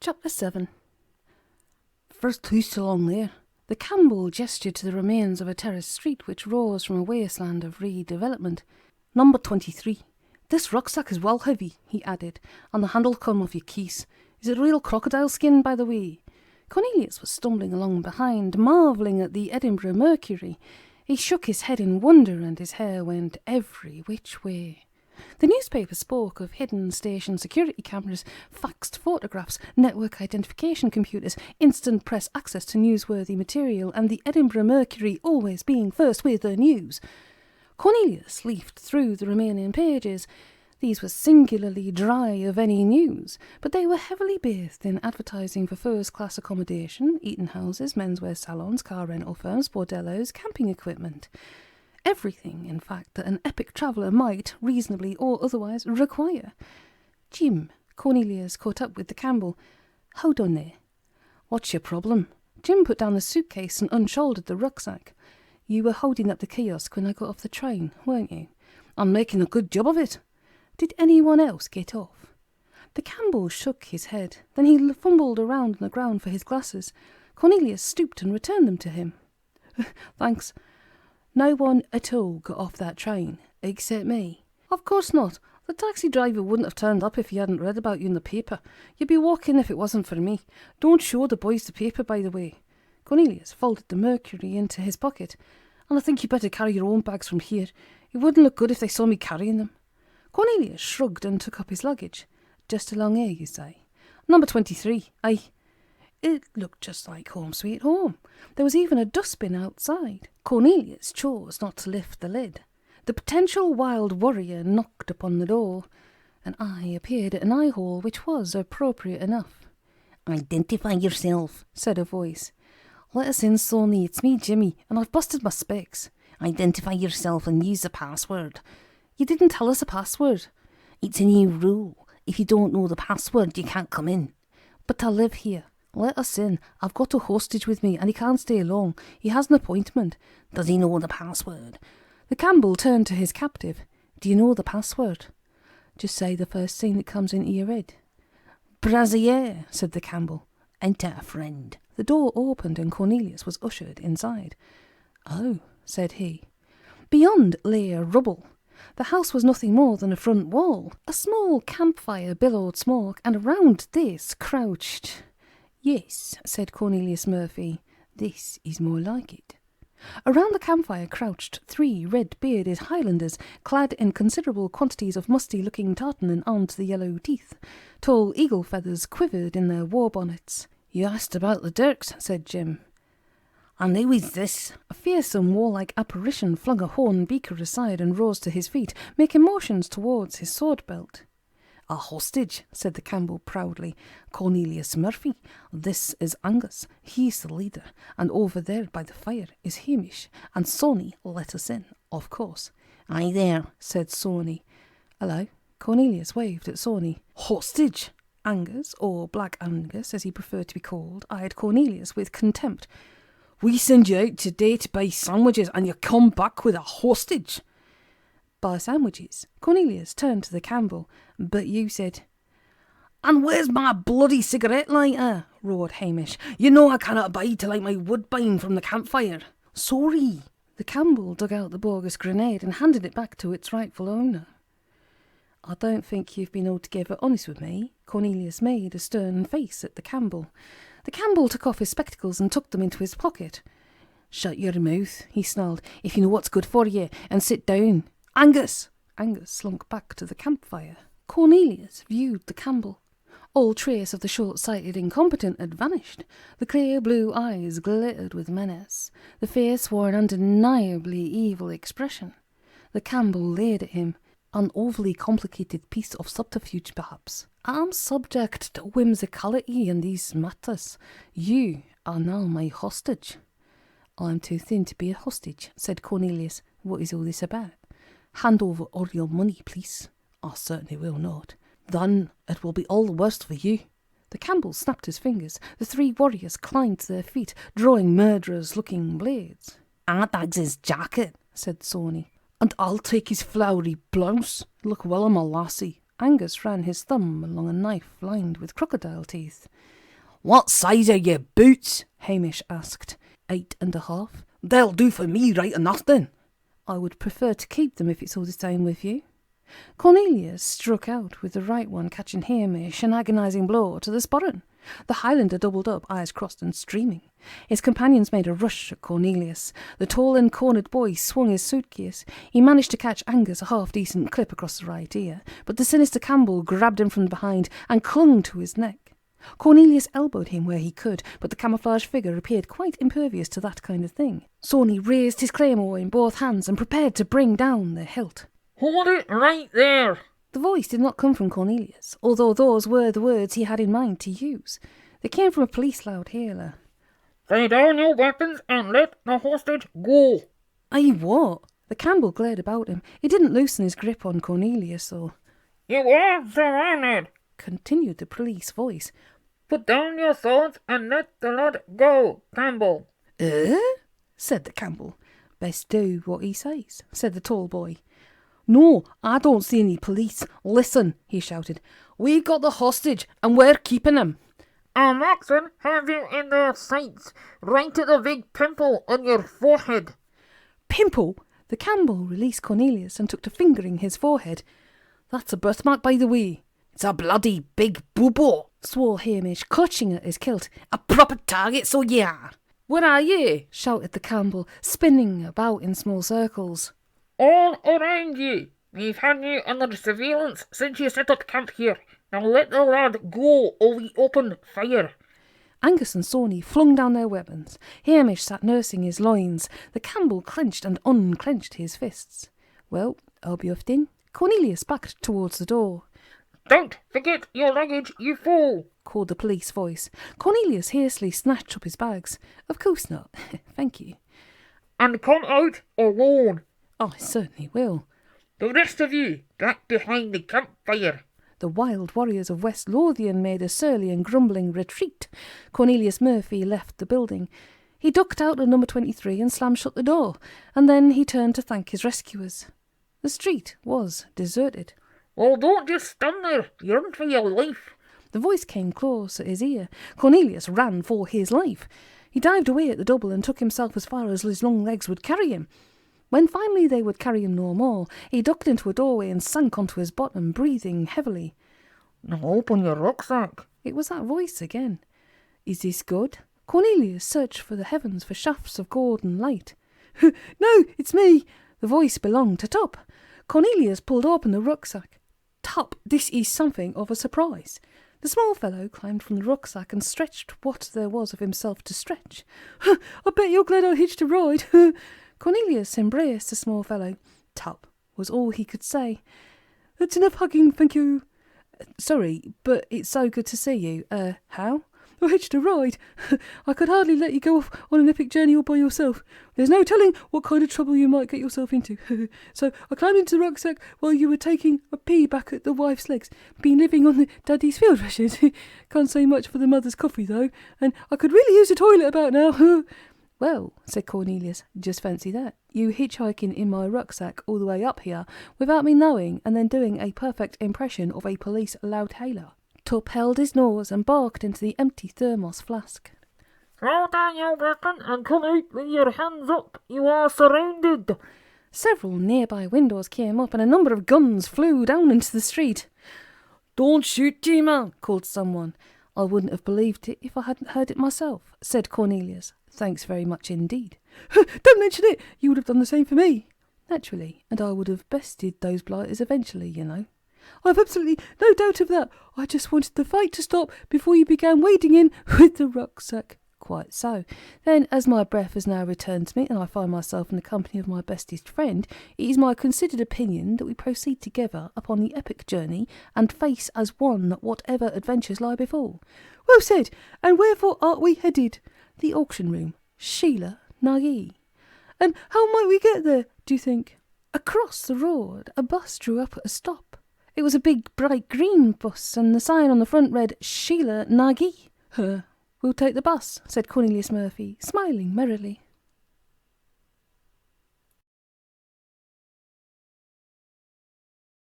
Chapter 7. First, who's so long there? The Campbell gestured to the remains of a terraced street which rose from a wasteland of redevelopment. Number 23. This rucksack is well heavy, he added, and the handle come off your keys. Is it real crocodile skin, by the way? Cornelius was stumbling along behind, marvelling at the Edinburgh Mercury. He shook his head in wonder, and his hair went every which way. The newspaper spoke of hidden station security cameras, faxed photographs, network identification computers, instant press access to newsworthy material, and the Edinburgh Mercury always being first with the news. Cornelius leafed through the remaining pages. These were singularly dry of any news, but they were heavily bathed in advertising for first-class accommodation, eating houses, menswear salons, car rental firms, bordellos, camping equipment. Everything, in fact, that an epic traveller might, reasonably or otherwise, require. Jim, Cornelius caught up with the Campbell. Hold on there. What's your problem? Jim put down the suitcase and unshouldered the rucksack. You were holding up the kiosk when I got off the train, weren't you? I'm making a good job of it. Did anyone else get off? The Campbell shook his head. Then he fumbled around on the ground for his glasses. Cornelius stooped and returned them to him. Thanks. No one at all got off that train, except me. Of course not. The taxi driver wouldn't have turned up if he hadn't read about you in the paper. You'd be walking if it wasn't for me. Don't show the boys the paper, by the way. Cornelius folded the Mercury into his pocket. And I think you better carry your own bags from here. It wouldn't look good if they saw me carrying them. Cornelius shrugged and took up his luggage. Just along here, you say? Number 23. It looked just like home sweet home. There was even a dustbin outside. Cornelius chose not to lift the lid. The potential wild warrior knocked upon the door. An eye appeared at an eye hole which was appropriate enough. Identify yourself, said a voice. Let us in, Sonny. It's me, Jimmy, and I've busted my specs. Identify yourself and use the password. You didn't tell us a password. It's a new rule. If you don't know the password, you can't come in. But I live here. Let us in. I've got a hostage with me and he can't stay long. He has an appointment. Does he know the password? The Campbell turned to his captive. Do you know the password? Just say the first thing that comes into your head. Brazier, said the Campbell. Enter a friend. The door opened and Cornelius was ushered inside. Oh, said he. Beyond lay a rubble. The house was nothing more than a front wall. A small campfire billowed smoke, and around this crouched... Yes, said Cornelius Murphy, this is more like it. Around the campfire crouched 3 red-bearded Highlanders, clad in considerable quantities of musty-looking tartan and armed to the yellow teeth. Tall eagle feathers quivered in their war bonnets. You asked about the Dirks, said Jim. And who is this? A fearsome warlike apparition flung a horn beaker aside and rose to his feet, making motions towards his sword belt. A hostage, said the Campbell proudly. Cornelius Murphy. This is Angus. He's the leader. And over there by the fire is Hamish. And Sonny let us in, of course. Aye there, said Sonny. Hello. Cornelius waved at Sonny. Hostage! Angus, or Black Angus as he preferred to be called, eyed Cornelius with contempt. We send you out today to buy sandwiches and you come back with a hostage. Buy sandwiches. Cornelius turned to the Campbell. But you said... And where's my bloody cigarette lighter? Roared Hamish. You know I cannot abide to light my woodbine from the campfire. Sorry. The Campbell dug out the bogus grenade and handed it back to its rightful owner. I don't think you've been altogether honest with me. Cornelius made a stern face at the Campbell. The Campbell took off his spectacles and tucked them into his pocket. Shut your mouth, he snarled, if you know what's good for you, and sit down. Angus! Angus slunk back to the campfire. Cornelius viewed the Campbell. All trace of the short-sighted incompetent had vanished. The clear blue eyes glittered with menace. The face wore an undeniably evil expression. The Campbell leered at him. An overly complicated piece of subterfuge, perhaps. I'm subject to whimsicality in these matters. You are now my hostage. I'm too thin to be a hostage, said Cornelius. What is all this about? Hand over all your money, please. I certainly will not. Then it will be all the worse for you. The Campbell snapped his fingers. The 3 warriors climbed to their feet, drawing murderous-looking blades. I'll tag his jacket, said Sonny. And I'll take his flowery blouse. Look well on my lassie. Angus ran his thumb along a knife lined with crocodile teeth. "What size are your boots?" Hamish asked. 8.5. "They'll do for me right enough then." "I would prefer to keep them if it's all the same with you." Cornelius struck out with the right one, catching Hamish an agonising blow to the sporran. The Highlander doubled up, eyes crossed and streaming. His companions made a rush at Cornelius. The tall and cornered boy swung his suitcase. He managed to catch Angus a half-decent clip across the right ear, but the sinister Campbell grabbed him from behind and clung to his neck. Cornelius elbowed him where he could, but the camouflage figure appeared quite impervious to that kind of thing. Sawney raised his claymore in both hands and prepared to bring down the hilt. "Hold it right there!" The voice did not come from Cornelius, although those were the words he had in mind to use. They came from a police loudhailer. "Lay down your weapons and let the hostage go." "Aye, what?" The Campbell glared about him. He didn't loosen his grip on Cornelius, though. "You are surrounded," continued the police voice. "Put down your swords and let the lad go, Campbell." Said the Campbell. "Best do what he says," said the tall boy. "No, I don't see any police. Listen," he shouted. "We've got the hostage and we're keeping him." "Our marksmen have you in their sights, right at the big pimple on your forehead." "Pimple?" The Campbell released Cornelius and took to fingering his forehead. "That's a birthmark, by the way." "It's a bloody big boobo," swore Hamish, clutching at his kilt. "A proper target, so ye are." "Where are ye?" shouted the Campbell, spinning about in small circles. "All around you. We've had you under surveillance since you set up camp here. Now let the lad go or we open fire." Angus and Sawney flung down their weapons. Hamish sat nursing his loins. The Campbell clenched and unclenched his fists. "Well, I'll be off then." Cornelius backed towards the door. "Don't forget your luggage, you fool!" called the police voice. Cornelius hastily snatched up his bags. "Of course not. Thank you." "And come out alone." "I certainly will." "The rest of you, back behind the campfire." The wild warriors of West Lothian made a surly and grumbling retreat. Cornelius Murphy left the building. He ducked out of number 23 and slammed shut the door, and then he turned to thank his rescuers. The street was deserted. "Well, don't just stand there. You're in for your life." The voice came close at his ear. Cornelius ran for his life. He dived away at the double and took himself as far as his long legs would carry him. When finally they would carry him no more, he ducked into a doorway and sank onto his bottom, breathing heavily. "Now open your rucksack." It was that voice again. "Is this good?" Cornelius searched for the heavens for shafts of golden light. "No, it's me." The voice belonged to Tuppe. Cornelius pulled open the rucksack. "Tuppe, this is something of a surprise." The small fellow climbed from the rucksack and stretched what there was of himself to stretch. "I bet you're glad I hitched a ride." Cornelius embraced the small fellow. "Tuppe," was all he could say. "That's enough hugging, thank you." "Sorry, but it's so good to see you. How?" "I hitched a ride. I could hardly let you go off on an epic journey all by yourself. There's no telling what kind of trouble you might get yourself into. So I climbed into the rucksack while you were taking a pee back at the wife's legs. Been living on the daddy's field rations. Can't say much for the mother's coffee, though. And I could really use a toilet about now." "Well," said Cornelius, "just fancy that. You hitchhiking in my rucksack all the way up here without me knowing, and then doing a perfect impression of a police loudhailer." Tuppe held his nose and barked into the empty thermos flask. "Throw down your weapon and come out with your hands up. You are surrounded." Several nearby windows came up and a number of guns flew down into the street. "Don't shoot, G-man," called someone. "I wouldn't have believed it if I hadn't heard it myself," said Cornelius. "Thanks very much indeed." "Don't mention it. You would have done the same for me." "Naturally, and I would have bested those blighters eventually, you know." "I've absolutely no doubt of that. I just wanted the fight to stop before you began wading in with the rucksack." "Quite so. Then, as my breath has now returned to me and I find myself in the company of my bestest friend, it is my considered opinion that we proceed together upon the epic journey and face as one whatever adventures lie before." "Well said. And wherefore art we headed?" "The auction room. Sheila Nagee." "And how might we get there, do you think?" Across the road, a bus drew up at a stop. It was a big, bright green bus, and the sign on the front read, "Sheila Nagee." "We'll take the bus," said Cornelius Murphy, smiling merrily.